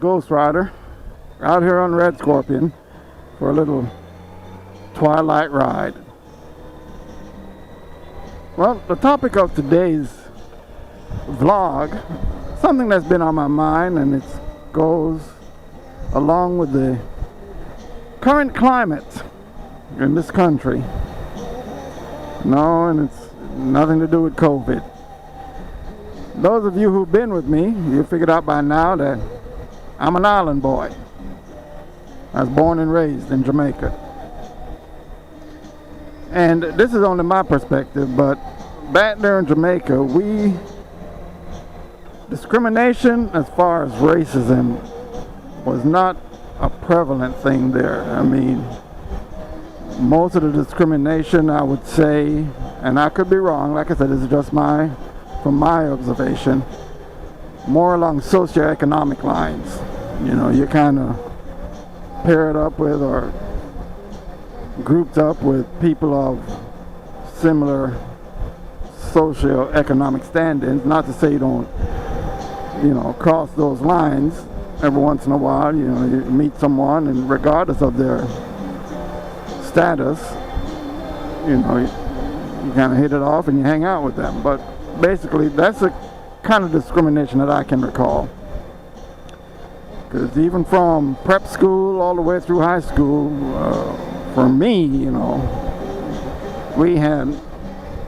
Ghost Rider out here on Red Scorpion for a little twilight ride. Well, the topic of today's vlog, something that's been on my mind, and it goes along with the current climate in this country. No, and it's nothing to do with COVID. Those of you who've been with me, you figured out by now that I'm an island boy. I was born and raised in Jamaica. And this is only my perspective, but back there in Jamaica, discrimination as far as racism was not a prevalent thing there. I mean, most of the discrimination, I would say, and I could be wrong, like I said, this is just from my observation, more along socioeconomic lines. You know, you kind of paired up with or grouped up with people of similar socioeconomic standings. Not to say you don't, cross those lines every once in a while. You meet someone, and regardless of their status, you kind of hit it off and you hang out with them. But basically, that's the kind of discrimination that I can recall. Because even from prep school all the way through high school, for me, we had,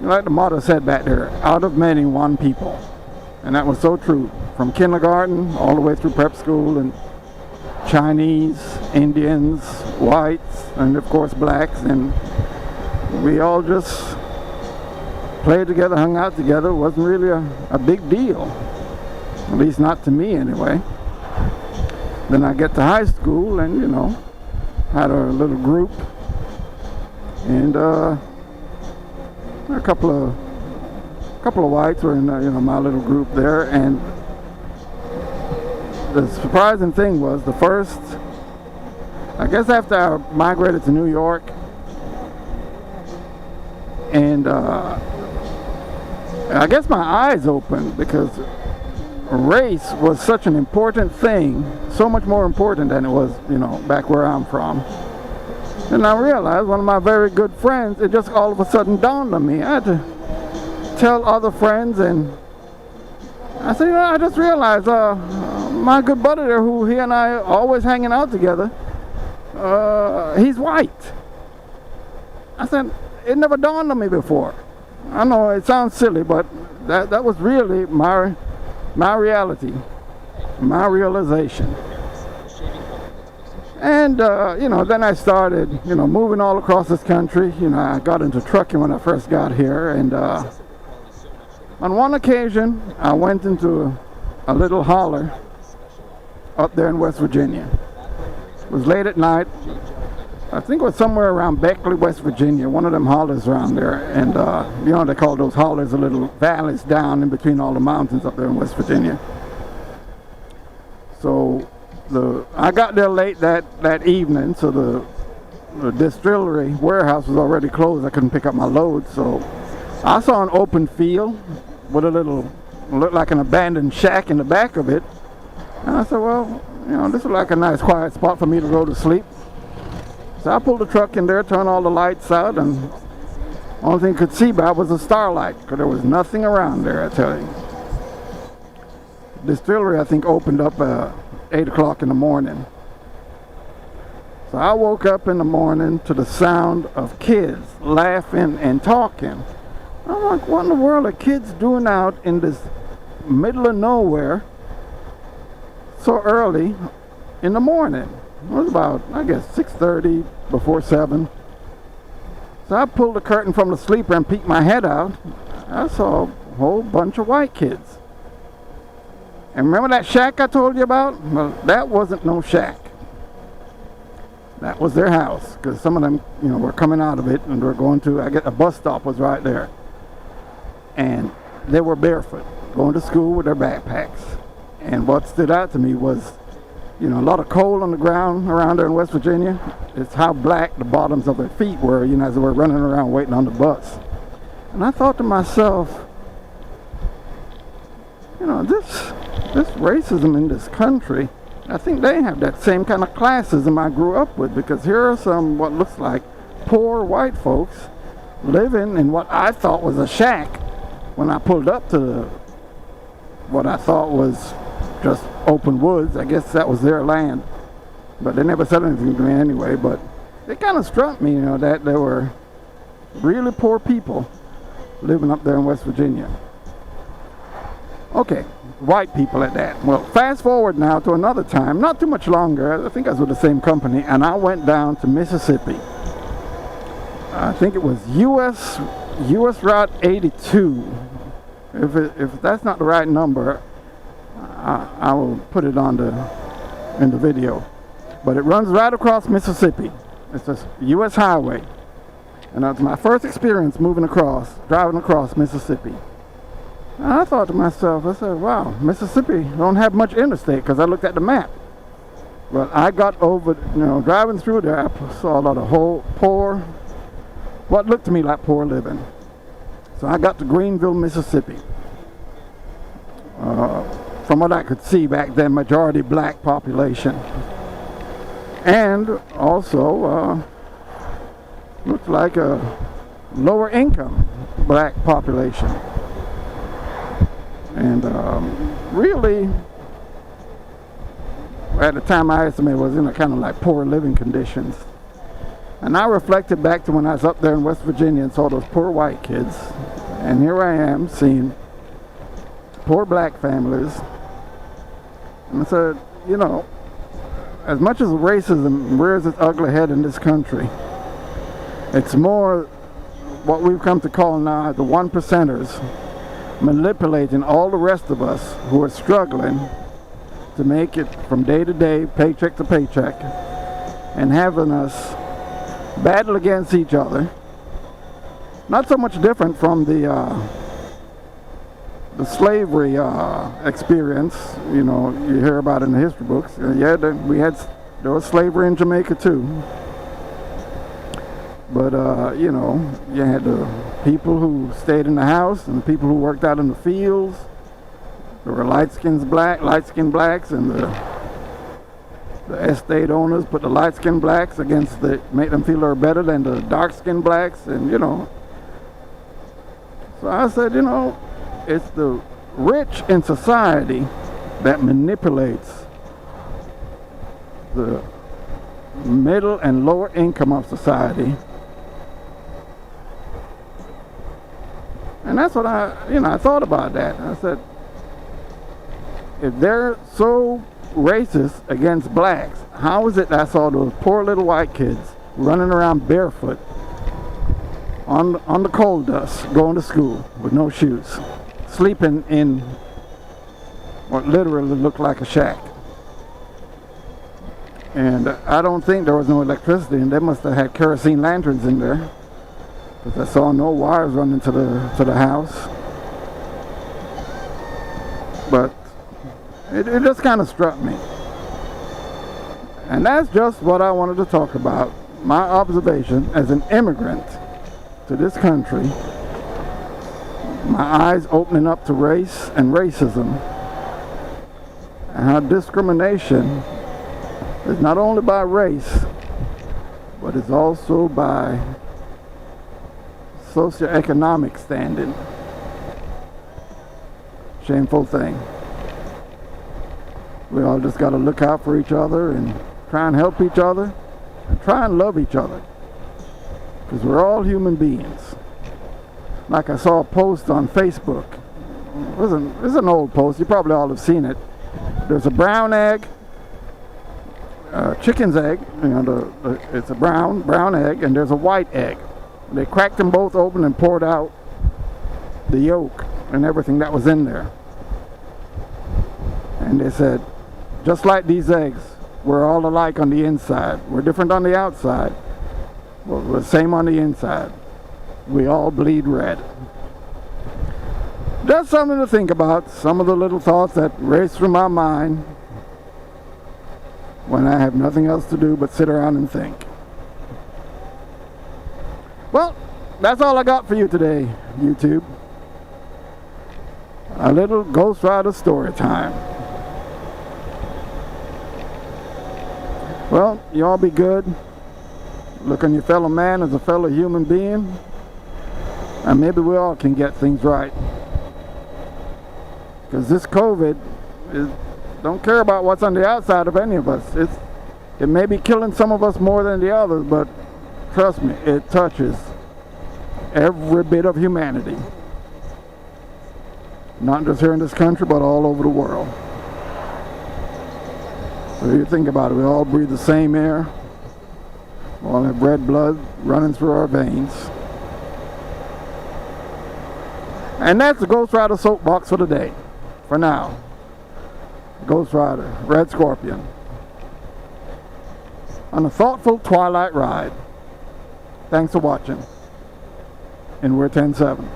like the motto said back there, out of many, one people. And that was so true. From kindergarten all the way through prep school, and Chinese, Indians, whites, and of course blacks. And we all just played together, hung out together. It wasn't really a big deal. At least not to me anyway. Then I get to high school and, had a little group. And a couple of whites were in, my little group there. And the surprising thing was the first, I guess after I migrated to New York, and I guess my eyes opened, because race was such an important thing, so much more important than it was, back where I'm from. And I realized one of my very good friends, it just all of a sudden dawned on me. I had to tell other friends, and I said, I just realized my good buddy there, who he and I always hanging out together, he's white. I said, it never dawned on me before. I know it sounds silly, but that was really my reality, my realization. And then I started moving all across this country. I got into trucking when I first got here, and on one occasion I went into a little holler up there in West Virginia. It was late at night. I think it was somewhere around Beckley, West Virginia, one of them hollers around there. And, they call those hollers the little valleys down in between all the mountains up there in West Virginia. So I got there late that evening, so the distillery warehouse was already closed. I couldn't pick up my load. So I saw an open field with looked like an abandoned shack in the back of it. And I said, well, this is like a nice quiet spot for me to go to sleep. So I pulled the truck in there, turned all the lights out, and the only thing I could see by was a starlight, because there was nothing around there, I tell you. The distillery, I think, opened up 8 o'clock in the morning. So I woke up in the morning to the sound of kids laughing and talking. I'm like, what in the world are kids doing out in this middle of nowhere so early in the morning? It was about, I guess, 6:30, before 7. So I pulled the curtain from the sleeper and peeked my head out. I saw a whole bunch of white kids. And remember that shack I told you about? Well, that wasn't no shack. That was their house, because some of them, were coming out of it and were going to, a bus stop was right there. And they were barefoot, going to school with their backpacks. And what stood out to me was, a lot of coal on the ground around there in West Virginia. It's how black the bottoms of their feet were, as they were running around waiting on the bus. And I thought to myself, this racism in this country I think they have that same kind of classism I grew up with, because here are some what looks like poor white folks living in what I thought was a shack when I pulled up to what I thought was just open woods. I guess that was their land, but they never said anything to me anyway. But it kind of struck me, that there were really poor people living up there in West Virginia. Okay, white people at that. Well, fast forward now to another time, not too much longer. I think I was with the same company, and I went down to Mississippi. I think it was US Route 82. If that's not the right number, I will put it in the video. But it runs right across Mississippi. It's a US highway. And that's my first experience driving across Mississippi. And I thought to myself, I said, wow, Mississippi don't have much interstate, because I looked at the map. But I got over, driving through there, I saw a lot of what looked to me like poor living. So I got to Greenville, Mississippi. From what I could see back then, majority black population. And also, looked like a lower income black population. And really, at the time I estimated, was in a kind of like poor living conditions. And I reflected back to when I was up there in West Virginia and saw those poor white kids. And here I am seeing poor black families. And I said, as much as racism rears its ugly head in this country, it's more what we've come to call now the one percenters manipulating all the rest of us who are struggling to make it from day to day, paycheck to paycheck, and having us battle against each other. Not so much different from the slavery experience, you hear about in the history books. There was slavery in Jamaica too. But, you had the people who stayed in the house and the people who worked out in the fields. There were light-skinned blacks, and the estate owners put the light-skinned blacks make them feel they're better than the dark-skinned blacks, and, So I said, it's the rich in society that manipulates the middle and lower income of society. And that's what I thought about that. I said, if they're so racist against blacks, how is it that I saw those poor little white kids running around barefoot on the coal dust, going to school with no shoes, sleeping in what literally looked like a shack? And I don't think there was no electricity, and they must have had kerosene lanterns in there, because I saw no wires running to the house. But it just kind of struck me. And that's just what I wanted to talk about. My observation as an immigrant to this country. My eyes opening up to race and racism. And how discrimination is not only by race, but it's also by socioeconomic standing. Shameful thing. We all just got to look out for each other and try and help each other and try and love each other, because we're all human beings. Like I saw a post on Facebook. It was an old post. You probably all have seen it. There's a brown egg, chicken's egg. It's a brown egg, and there's a white egg. They cracked them both open and poured out the yolk and everything that was in there. And they said, just like these eggs, we're all alike on the inside. We're different on the outside, but we're the same on the inside. We all bleed red. Just something to think about. Some of the little thoughts that race through my mind when I have nothing else to do but sit around and think. Well, that's all I got for you today, YouTube. A little Ghost Rider story time. Well, you all be good. Look on your fellow man as a fellow human being. And maybe we all can get things right. Because this COVID don't care about what's on the outside of any of us. It may be killing some of us more than the others, but trust me, it touches every bit of humanity. Not just here in this country, but all over the world. So you think about it, we all breathe the same air. We all have red blood running through our veins. And that's the Ghost Rider soapbox for the day. For now. Ghost Rider, Red Scorpion. On a thoughtful twilight ride. Thanks for watching. And we're 10-7.